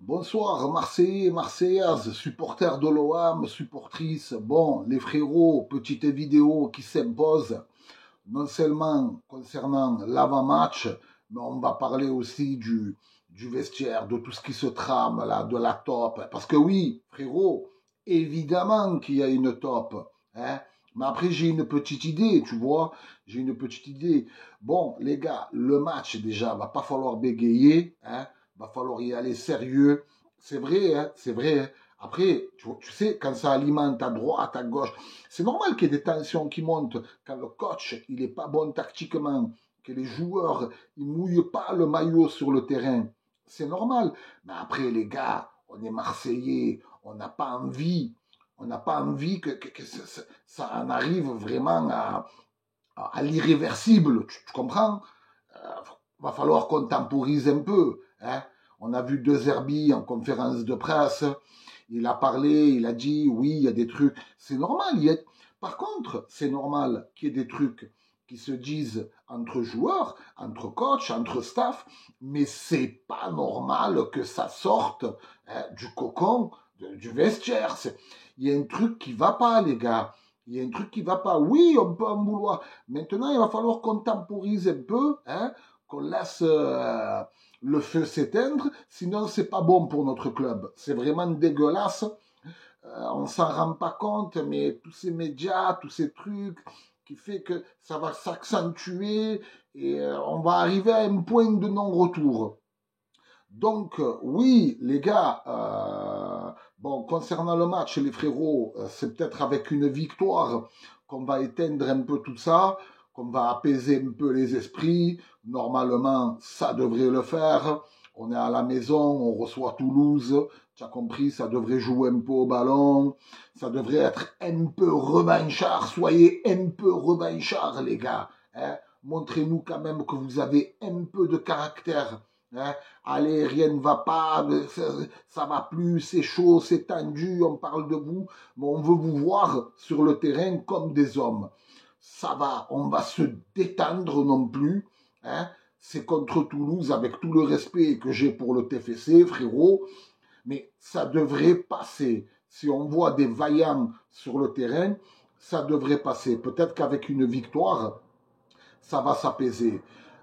Bonsoir, Marseillais, Marseillaises, supporters de l'OM, supportrices. Bon, les frérots, petite vidéo qui s'impose, non seulement concernant l'avant-match, mais on va parler aussi du vestiaire, de tout ce qui se trame là, de la top. Parce que oui, frérot, évidemment qu'il y a une top. Hein. Mais après, j'ai une petite idée, tu vois. J'ai une petite idée. Bon, les gars, le match, déjà, va pas falloir bégayer. Hein. Va falloir y aller sérieux. C'est vrai, hein, c'est vrai. Hein. Après, tu sais, quand ça alimente à droite, à gauche, c'est normal qu'il y ait des tensions qui montent quand le coach, il est pas bon tactiquement, que les joueurs, ils mouillent pas le maillot sur le terrain. C'est normal. Mais après, les gars, on est Marseillais, on n'a pas envie que ça en arrive vraiment à l'irréversible. Tu comprends? Va falloir qu'on temporise un peu. Hein. On a vu De Zerbi en conférence de presse. Il a parlé, il a dit oui, il y a des trucs. C'est normal. Par contre, c'est normal qu'il y ait des trucs qui se disent entre joueurs, entre coachs, entre staff, mais c'est pas normal que ça sorte du cocon, du vestiaire. Il y a un truc qui va pas, les gars. Il y a un truc qui va pas. Oui, on peut en vouloir. Maintenant, il va falloir qu'on temporise un peu, hein, qu'on laisse le feu s'éteindre, sinon c'est pas bon pour notre club. C'est vraiment dégueulasse. On s'en rend pas compte, mais tous ces médias, tous ces trucs, qui fait que ça va s'accentuer et on va arriver à un point de non-retour. Donc, oui, les gars, bon, concernant le match, les frérots, c'est peut-être avec une victoire qu'on va éteindre un peu tout ça, qu'on va apaiser un peu les esprits. Normalement, ça devrait le faire. On est à la maison, on reçoit Toulouse. Tu as compris, ça devrait jouer un peu au ballon. Ça devrait être un peu revanchard. Soyez un peu revanchard, les gars. Hein. Montrez-nous quand même que vous avez un peu de caractère. Hein. Allez, rien ne va pas, ça va plus, c'est chaud, c'est tendu, on parle de vous, mais on veut vous voir sur le terrain comme des hommes. Ça va, on va se détendre non plus. Hein. C'est contre Toulouse, avec tout le respect que j'ai pour le TFC, frérot, mais ça devrait passer. Si on voit des vaillants sur le terrain, ça devrait passer. Peut-être qu'avec une victoire, ça va s'apaiser.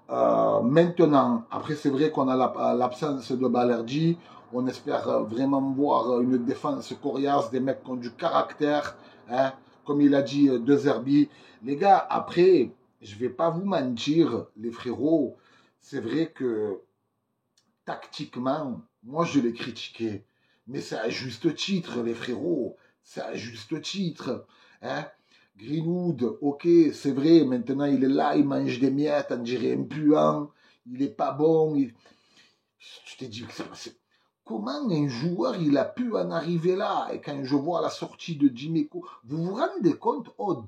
Maintenant, après c'est vrai qu'on a l'absence de Balerdi, on espère vraiment voir une défense coriace, des mecs qui ont du caractère, hein, comme il a dit De Zerbi. Les gars, après, je vais pas vous mentir, les frérots, c'est vrai que tactiquement, moi je l'ai critiqué, mais c'est à juste titre, les frérots, c'est à juste titre. Hein. Greenwood, ok, c'est vrai, maintenant il est là, il mange des miettes, on dirait un puant, il est pas bon. Je t'ai dit, comment un joueur il a pu en arriver là? Et quand je vois la sortie de Djiméco, vous vous rendez compte, oh,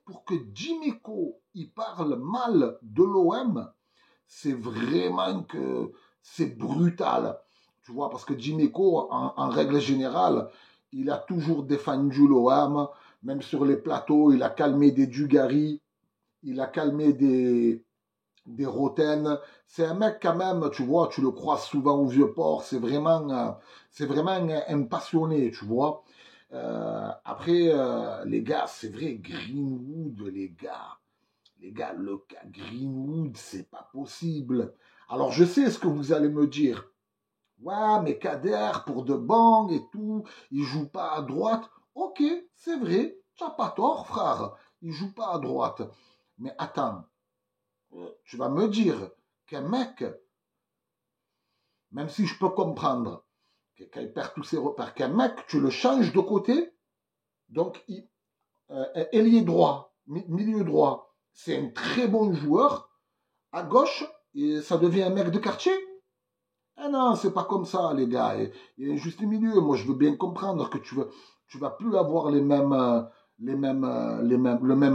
pour que Djiméco il parle mal de l'OM, c'est vraiment que c'est brutal. Tu vois, parce que Djiméco, en règle générale, il a toujours défendu l'OM, même sur les plateaux, il a calmé des Dugarry, il a calmé des Roten. C'est un mec quand même, tu vois, tu le croises souvent au Vieux-Port, c'est vraiment un passionné, tu vois. Après, les gars, c'est vrai, Greenwood, les gars, le cas Greenwood, c'est pas possible. Alors, je sais ce que vous allez me dire. Ouais, mais Kader, pour de bon et tout, il joue pas à droite. Ok, c'est vrai, tu n'as pas tort, frère. Il joue pas à droite. Mais attends, tu vas me dire qu'un mec, même si je peux comprendre, qu'il perd tous ses repères, qu'un mec, tu le changes de côté, donc ailier droit, milieu droit, c'est un très bon joueur. À gauche, et ça devient un mec de quartier. Ah non, c'est pas comme ça, les gars. Il y a un juste milieu. Moi, je veux bien comprendre que tu vas plus avoir le même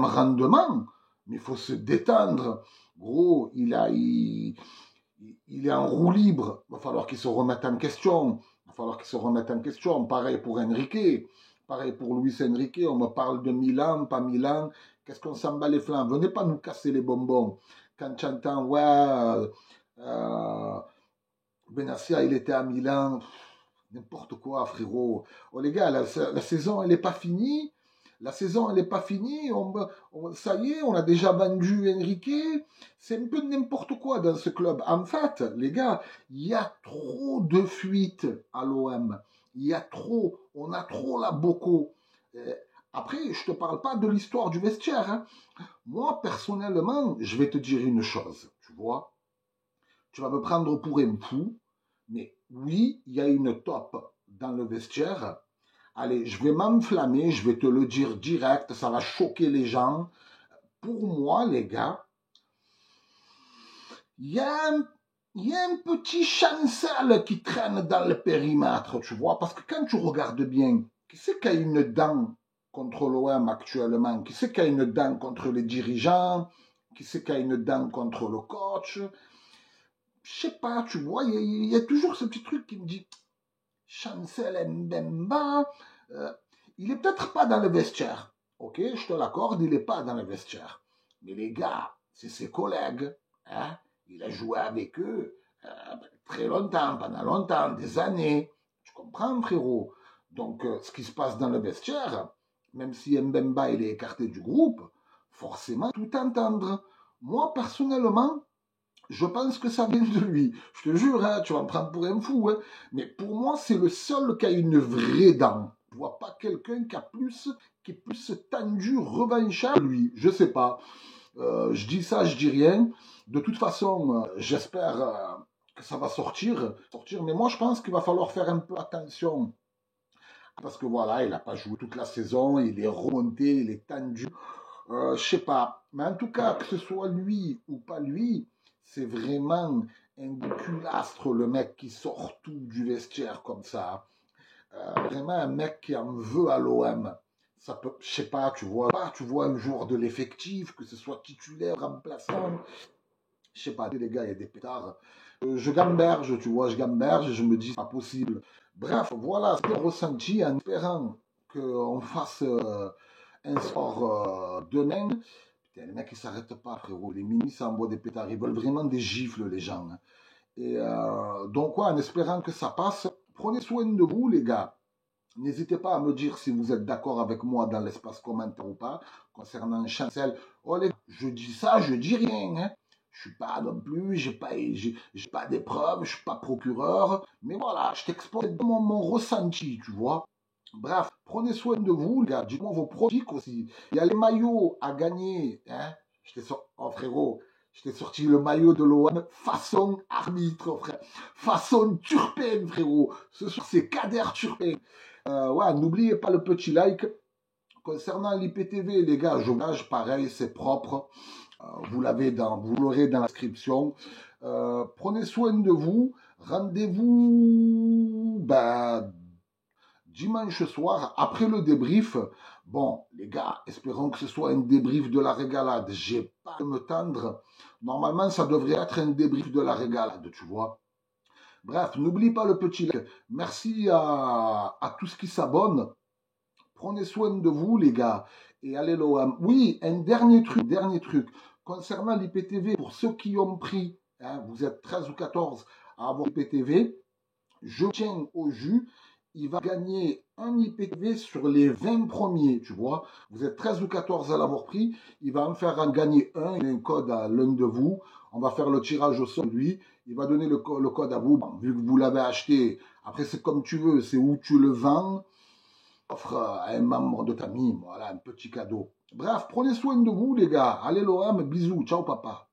rendement, mais il faut se détendre. Gros, il est en roue libre. Il va falloir qu'il se remette en question. Il va falloir qu'il se remette en question. Pareil pour Enrique. Pareil pour Luis Enrique. On me parle de Milan, pas Milan. Qu'est-ce qu'on s'en bat les flancs? Venez pas nous casser les bonbons. Quand tu entends, ouais, Benassia, il était à Milan. N'importe quoi, frérot. Oh les gars, la saison, elle n'est pas finie. La saison, elle n'est pas finie. Ça y est, on a déjà vendu Enrique. C'est un peu n'importe quoi dans ce club. En fait, les gars, il y a trop de fuites à l'OM. Il y a trop. On a trop la boco. Après, je ne te parle pas de l'histoire du vestiaire. Hein. Moi, personnellement, je vais te dire une chose. Tu vois, tu vas me prendre pour un fou. Mais oui, il y a une top dans le vestiaire. Allez, je vais m'enflammer, je vais te le dire direct, ça va choquer les gens. Pour moi, les gars, il y a un petit chancel qui traîne dans le périmètre, tu vois, parce que quand tu regardes bien, qui c'est qui a une dent contre l'OM actuellement? Qui c'est qui a une dent contre les dirigeants? Qui c'est qui a une dent contre le coach? Je sais pas, tu vois, il y a toujours ce petit truc qui me dit Chancel Mbemba, il est peut-être pas dans le vestiaire. Ok, je te l'accorde, il n'est pas dans le vestiaire. Mais les gars, c'est ses collègues. Hein? Il a joué avec eux très longtemps, pendant longtemps, des années. Tu comprends, frérot? Donc, ce qui se passe dans le vestiaire, même si Mbemba il est écarté du groupe, forcément, tout entendre. Moi, personnellement, je pense que ça vient de lui. Je te jure, hein, tu vas me prendre pour un fou. Hein. Mais pour moi, c'est le seul qui a une vraie dent. Je vois pas quelqu'un qui est plus tendu, revanchard que lui. Je sais pas. Je dis ça, je dis rien. De toute façon, j'espère que ça va sortir. Mais moi, je pense qu'il va falloir faire un peu attention. Parce que voilà, il n'a pas joué toute la saison. Il est remonté, il est tendu. Je sais pas. Mais en tout cas, que ce soit lui ou pas lui, c'est vraiment un culastre, le mec qui sort tout du vestiaire comme ça. Vraiment un mec qui en veut à l'OM. Ça peut, je sais pas, tu vois un joueur de l'effectif, que ce soit titulaire, remplaçant. Je sais pas, les gars, il y a des pétards. Je gamberge, tu vois, je gamberge et je me dis, c'est pas possible. Bref, voilà ce que j'ai ressenti en espérant qu'on fasse un sport demain. Putain, les mecs, ils s'arrêtent pas, frérot. Les ministres envoient des pétards. Ils veulent vraiment des gifles, les gens. Hein. Et donc, ouais, en espérant que ça passe, prenez soin de vous, les gars. N'hésitez pas à me dire si vous êtes d'accord avec moi dans l'espace commentaire ou pas, concernant Chancel. Oh, les gars, je dis ça, je dis rien. Hein. Je suis pas non plus, j'ai pas des preuves, je suis pas procureur. Mais voilà, je t'expose mon ressenti, tu vois. Bref, prenez soin de vous, les gars. Dites-moi vos pronostics aussi. Il y a les maillots à gagner. Hein? Oh, frérot, je t'ai sorti le maillot de l'OM façon arbitre, frère. Façon Turpin, frérot. Ce soir, c'est Kader Turpin. Ouais, n'oubliez pas le petit like. Concernant l'IPTV, les gars, journage, pareil, c'est propre. Vous l'aurez dans la description. Prenez soin de vous. Rendez-vous dimanche soir, après le débrief. Bon, les gars, espérons que ce soit un débrief de la régalade. J'ai pas à me tendre. Normalement, ça devrait être un débrief de la régalade, tu vois. Bref, n'oublie pas le petit like. Merci à tous qui s'abonnent. Prenez soin de vous, les gars. Et allez l'OM. Oui, un dernier truc. Concernant l'IPTV, pour ceux qui ont pris, hein, vous êtes 13 ou 14 à avoir l'IPTV, je tiens au jus. Il va gagner un IPTV sur les 20 premiers, tu vois. Vous êtes 13 ou 14 à l'avoir pris. Il va en faire gagner un. Il y a un code à l'un de vous. On va faire le tirage au sort de lui. Il va donner le code à vous. Bon, vu que vous l'avez acheté, après c'est comme tu veux. C'est où tu le vends. Offre à un membre de ta famille. Voilà, un petit cadeau. Bref, prenez soin de vous, les gars. Allez l'OM, bisous. Ciao, papa.